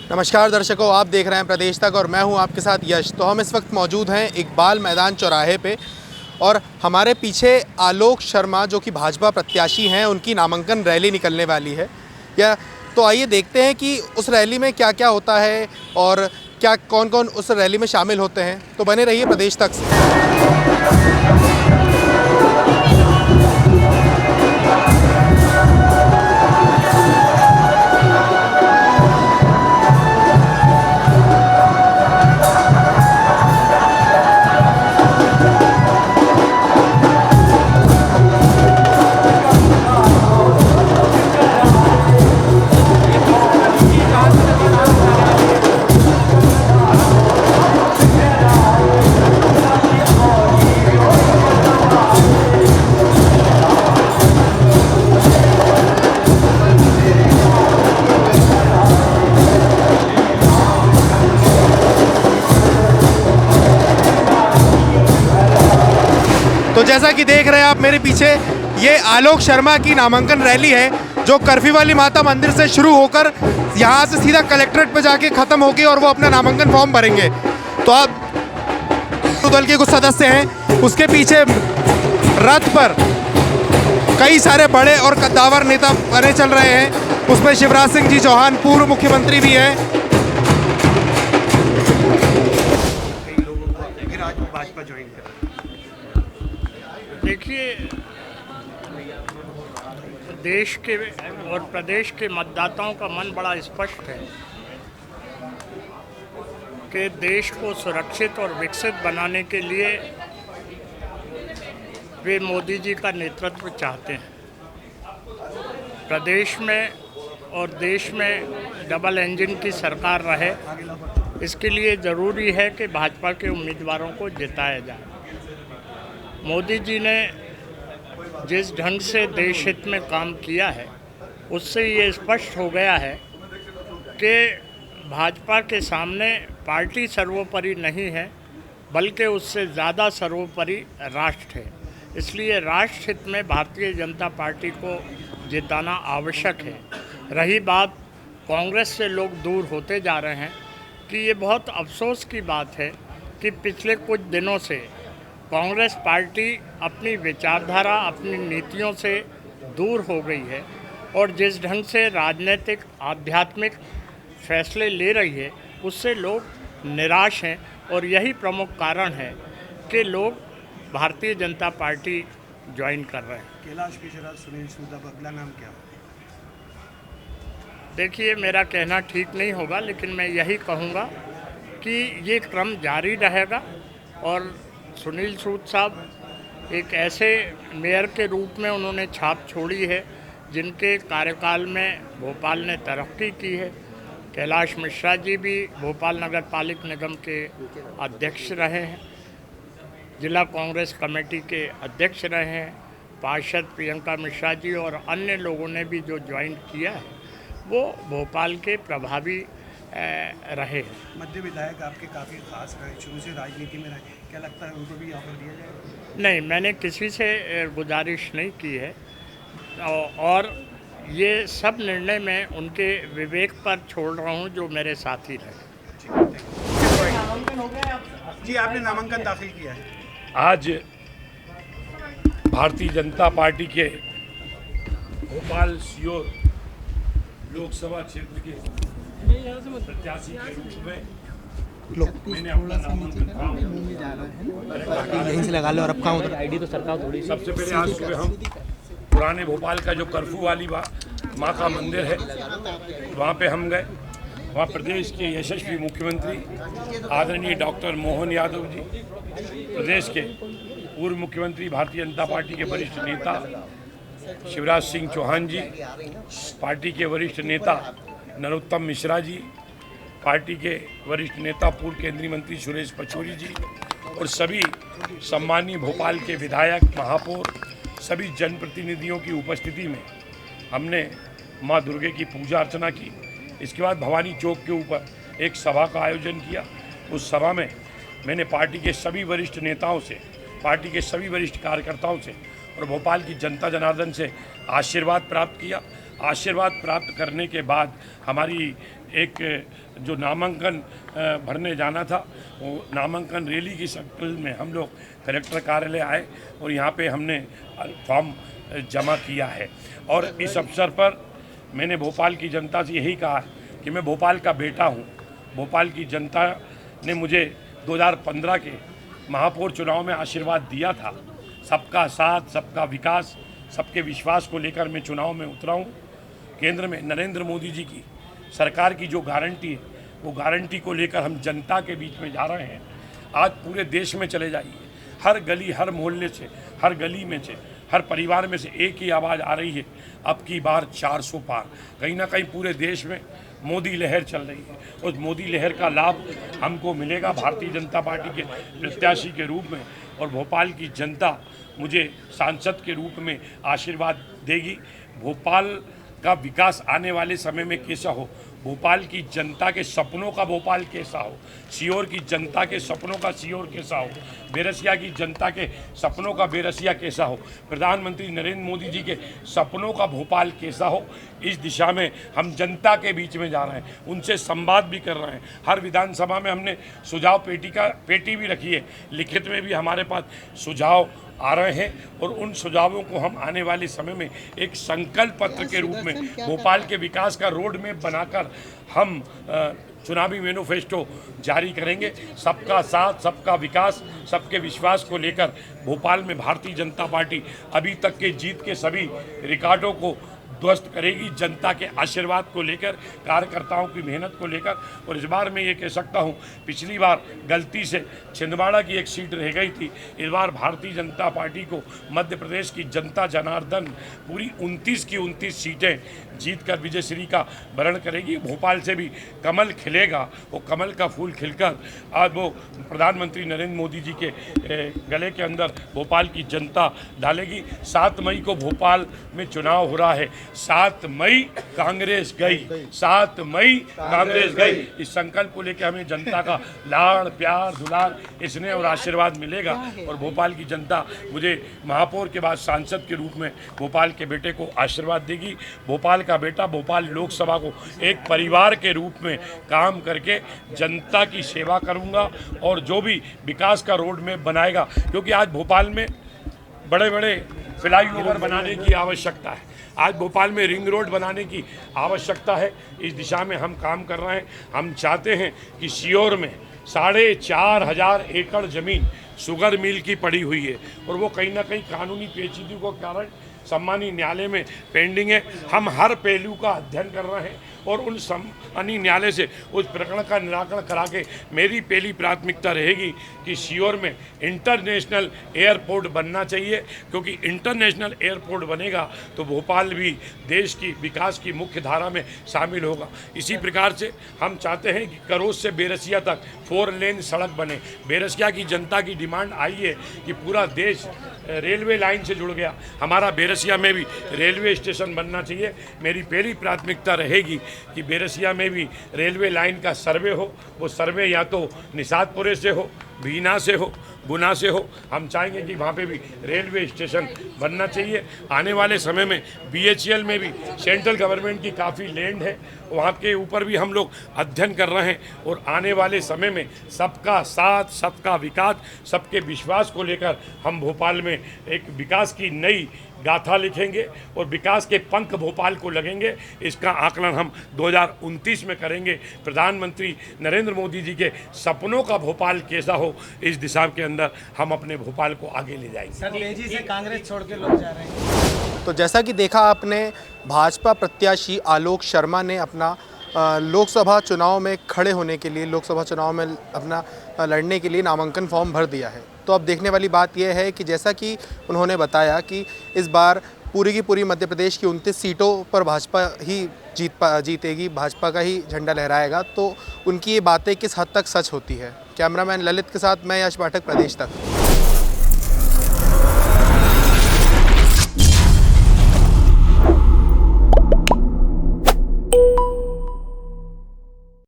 नमस्कार दर्शकों, आप देख रहे हैं प्रदेश तक और मैं हूं आपके साथ यश। तो हम इस वक्त मौजूद हैं इकबाल मैदान चौराहे पे और हमारे पीछे आलोक शर्मा जो कि भाजपा प्रत्याशी हैं, उनकी नामांकन रैली निकलने वाली है। या तो आइए देखते हैं कि उस रैली में क्या क्या होता है और क्या कौन कौन उस रैली में शामिल होते हैं। तो बने रहिए प्रदेश तक से। तो जैसा कि देख रहे हैं आप मेरे पीछे, ये आलोक शर्मा की नामांकन रैली है जो कर्फ्यू वाली माता मंदिर से शुरू होकर यहाँ से सीधा कलेक्ट्रेट पे जाके ख़त्म होगी और वो अपना नामांकन फॉर्म भरेंगे। तो आप दल के कुछ सदस्य हैं, उसके पीछे रथ पर कई सारे बड़े और कद्दावर नेता बने चल रहे हैं। उसमें शिवराज सिंह जी चौहान पूर्व मुख्यमंत्री भी हैं। कई लोगों को फिर आज भाजपा ज्वाइन करा। देखिए, देश के और प्रदेश के मतदाताओं का मन बड़ा स्पष्ट है कि देश को सुरक्षित और विकसित बनाने के लिए वे मोदी जी का नेतृत्व चाहते हैं। प्रदेश में और देश में डबल इंजन की सरकार रहे, इसके लिए ज़रूरी है कि भाजपा के उम्मीदवारों को जिताया जाए। मोदी जी ने जिस ढंग से देश हित में काम किया है, उससे ये स्पष्ट हो गया है कि भाजपा के सामने पार्टी सर्वोपरि नहीं है, बल्कि उससे ज़्यादा सर्वोपरि राष्ट्र है। इसलिए राष्ट्र हित में भारतीय जनता पार्टी को जिताना आवश्यक है। रही बात कांग्रेस से लोग दूर होते जा रहे हैं, कि ये बहुत अफसोस की बात है कि पिछले कुछ दिनों से कांग्रेस पार्टी अपनी विचारधारा, अपनी नीतियों से दूर हो गई है और जिस ढंग से राजनीतिक आध्यात्मिक फैसले ले रही है, उससे लोग निराश हैं और यही प्रमुख कारण है कि लोग भारतीय जनता पार्टी ज्वाइन कर रहे हैं। कैलाश विजयराज, सुनील सूद, अब अगला नाम क्या होगा? देखिए, मेरा कहना ठीक नहीं होगा, लेकिन मैं यही कहूँगा कि ये क्रम जारी रहेगा और सुनील सूद साहब एक ऐसे मेयर के रूप में उन्होंने छाप छोड़ी है जिनके कार्यकाल में भोपाल ने तरक्की की है। कैलाश मिश्रा जी भी भोपाल नगर पालिक निगम के अध्यक्ष रहे हैं, जिला कांग्रेस कमेटी के अध्यक्ष रहे हैं। पार्षद प्रियंका मिश्रा जी और अन्य लोगों ने भी जो ज्वाइन किया है, वो भोपाल के प्रभावी रहे हैं। मध्य विधायक आपके काफ़ी खास रहे, शुरू से राजनीति में रहे, क्या लगता है उनको भी ऑफर दिया जाएगा? नहीं, मैंने किसी से गुजारिश नहीं की है और ये सब निर्णय मैं उनके विवेक पर छोड़ रहा हूँ, जो मेरे साथी रहे। जी, आपने नामांकन दाखिल किया है। आज भारतीय जनता पार्टी के भोपाल सीहोर लोकसभा क्षेत्र के प्रत्याशी के रूप में मैंने अपना नामांकन यहीं से लगा लो और अब कहाँ उधर आईडी तो सरकार थोड़ी। सबसे पहले आज सुबह हम पुराने भोपाल का जो कर्फ्यू वाली माँ का मंदिर है, वहाँ पे हम गए। वहाँ प्रदेश के यशस्वी मुख्यमंत्री आदरणीय डॉक्टर मोहन यादव जी, प्रदेश के पूर्व मुख्यमंत्री भारतीय जनता पार्टी के वरिष्ठ नेता शिवराज सिंह चौहान जी, पार्टी के वरिष्ठ नेता नरोत्तम मिश्रा जी, पार्टी के वरिष्ठ नेता पूर्व केंद्रीय मंत्री सुरेश पचौरी जी और सभी सम्मानीय भोपाल के विधायक, महापौर, सभी जनप्रतिनिधियों की उपस्थिति में हमने माँ दुर्गे की पूजा अर्चना की। इसके बाद भवानी चौक के ऊपर एक सभा का आयोजन किया। उस सभा में मैंने पार्टी के सभी वरिष्ठ नेताओं से, पार्टी के सभी वरिष्ठ कार्यकर्ताओं से और भोपाल की जनता जनार्दन से आशीर्वाद प्राप्त किया। आशीर्वाद प्राप्त करने के बाद हमारी एक जो नामांकन भरने जाना था, वो नामांकन रैली की शक्ल में हम लोग कलेक्टर कार्यालय आए और यहाँ पे हमने फॉर्म जमा किया है। और इस अवसर पर मैंने भोपाल की जनता से यही कहा कि मैं भोपाल का बेटा हूँ। भोपाल की जनता ने मुझे 2015 के महापौर चुनाव में आशीर्वाद दिया था। सबका साथ, सबका विकास, सबके विश्वास को लेकर मैं चुनाव में उतरा हूँ। केंद्र में नरेंद्र मोदी जी की सरकार की जो गारंटी है, वो गारंटी को लेकर हम जनता के बीच में जा रहे हैं। आज पूरे देश में चले जाइए, हर गली, हर मोहल्ले से, हर गली में से, हर परिवार में से एक ही आवाज़ आ रही है, अब की बार 400 पार। कहीं ना कहीं पूरे देश में मोदी लहर चल रही है। उस मोदी लहर का लाभ हमको मिलेगा भारतीय जनता पार्टी के प्रत्याशी के रूप में, और भोपाल की जनता मुझे सांसद के रूप में आशीर्वाद देगी। भोपाल का विकास आने वाले समय में कैसा हो, भोपाल की जनता के सपनों का भोपाल कैसा हो, सीहोर की जनता के सपनों का सीहोर कैसा हो, बेरसिया की जनता के सपनों का बेरसिया कैसा हो, प्रधानमंत्री नरेंद्र मोदी जी के सपनों का भोपाल कैसा हो, इस दिशा में हम जनता के बीच में जा रहे हैं, उनसे संवाद भी कर रहे हैं। हर विधानसभा में हमने सुझाव पेटी भी रखी है, लिखित में भी हमारे पास सुझाव आ रहे हैं, और उन सुझावों को हम आने वाले समय में एक संकल्प पत्र के रूप में भोपाल के विकास का रोड मैप बनाकर हम चुनावी मैनिफेस्टो जारी करेंगे। सबका साथ, सबका विकास, सबके विश्वास को लेकर भोपाल में भारतीय जनता पार्टी अभी तक के जीत के सभी रिकॉर्डों को ध्वस्त करेगी, जनता के आशीर्वाद को लेकर, कार्यकर्ताओं की मेहनत को लेकर। और इस बार मैं ये कह सकता हूँ, पिछली बार गलती से छिंदवाड़ा की एक सीट रह गई थी, इस बार भारतीय जनता पार्टी को मध्य प्रदेश की जनता जनार्दन पूरी 29 की 29 सीटें जीतकर विजयश्री का वरण करेगी। भोपाल से भी कमल खिलेगा, वो कमल का फूल खिलकर आज वो प्रधानमंत्री नरेंद्र मोदी जी के गले के अंदर भोपाल की जनता डालेगी। 7 मई को भोपाल में चुनाव हो रहा है। 7 मई कांग्रेस गई, 7 मई कांग्रेस गई। इस संकल्प को लेकर हमें जनता का लाड़, प्यार, दुलार, स्नेह और आशीर्वाद मिलेगा, और भोपाल की जनता मुझे महापौर के बाद सांसद के रूप में भोपाल के बेटे को आशीर्वाद देगी। भोपाल का बेटा भोपाल लोकसभा को एक परिवार के रूप में काम करके जनता की सेवा करूंगा, और जो भी विकास का रोड मैप बनाएगा, क्योंकि आज भोपाल में बड़े बड़े फ्लाईओवर बनाने की आवश्यकता है, आज भोपाल में रिंग रोड बनाने की आवश्यकता है। इस दिशा में हम काम कर रहे हैं। हम चाहते हैं कि सीहोर में 4,500 एकड़ ज़मीन शुगर मिल की पड़ी हुई है, और वो कहीं ना कहीं कानूनी पेचीदगी के कारण सम्मानीय न्यायालय में पेंडिंग है। हम हर पहलू का अध्ययन कर रहे हैं, और उन सम्मानीय न्यायालय से उस प्रकरण का निराकरण करा के मेरी पहली प्राथमिकता रहेगी कि सीहोर में इंटरनेशनल एयरपोर्ट बनना चाहिए, क्योंकि इंटरनेशनल एयरपोर्ट बनेगा तो भोपाल भी देश की विकास की मुख्य धारा में शामिल होगा। इसी प्रकार से हम चाहते हैं कि करोस से बेरसिया तक 4 लेन सड़क बने। बेरसिया की जनता की डिमांड आई है कि पूरा देश रेलवे लाइन से जुड़ गया, हमारा बेरसिया में भी रेलवे स्टेशन बनना चाहिए। मेरी पहली प्राथमिकता रहेगी कि बेरसिया में भी रेलवे लाइन का सर्वे हो। वो सर्वे या तो निषादपुरे से हो, बीना से हो, गुना से हो। हम चाहेंगे कि वहाँ पे भी रेलवे स्टेशन बनना चाहिए। आने वाले समय में BHEL में भी सेंट्रल गवर्नमेंट की काफ़ी लैंड है, वहाँ के ऊपर भी हम लोग अध्ययन कर रहे हैं, और आने वाले समय में सबका साथ, सबका विकास, सबके विश्वास को लेकर हम भोपाल में एक विकास की नई गाथा लिखेंगे, और विकास के पंख भोपाल को लगेंगे। इसका आकलन हम 2029 में करेंगे। प्रधानमंत्री नरेंद्र मोदी जी के सपनों का भोपाल कैसा हो, इस दिशा के अंदर हम अपने भोपाल को आगे ले जाएंगे। सर, तेजी से कांग्रेस छोड़ के लोग जा रहे हैं। तो जैसा कि देखा आपने, भाजपा प्रत्याशी आलोक शर्मा ने अपना लोकसभा चुनाव में खड़े होने के लिए, लोकसभा चुनाव में अपना लड़ने के लिए नामांकन फॉर्म भर दिया है। तो अब देखने वाली बात यह है कि जैसा कि उन्होंने बताया कि इस बार पूरी की पूरी मध्य प्रदेश की 29 सीटों पर भाजपा ही जीतेगी, भाजपा का ही झंडा लहराएगा। तो उनकी ये बातें किस हद तक सच होती है। कैमरामैन ललित के साथ मैं यश पाठक, प्रदेश तक।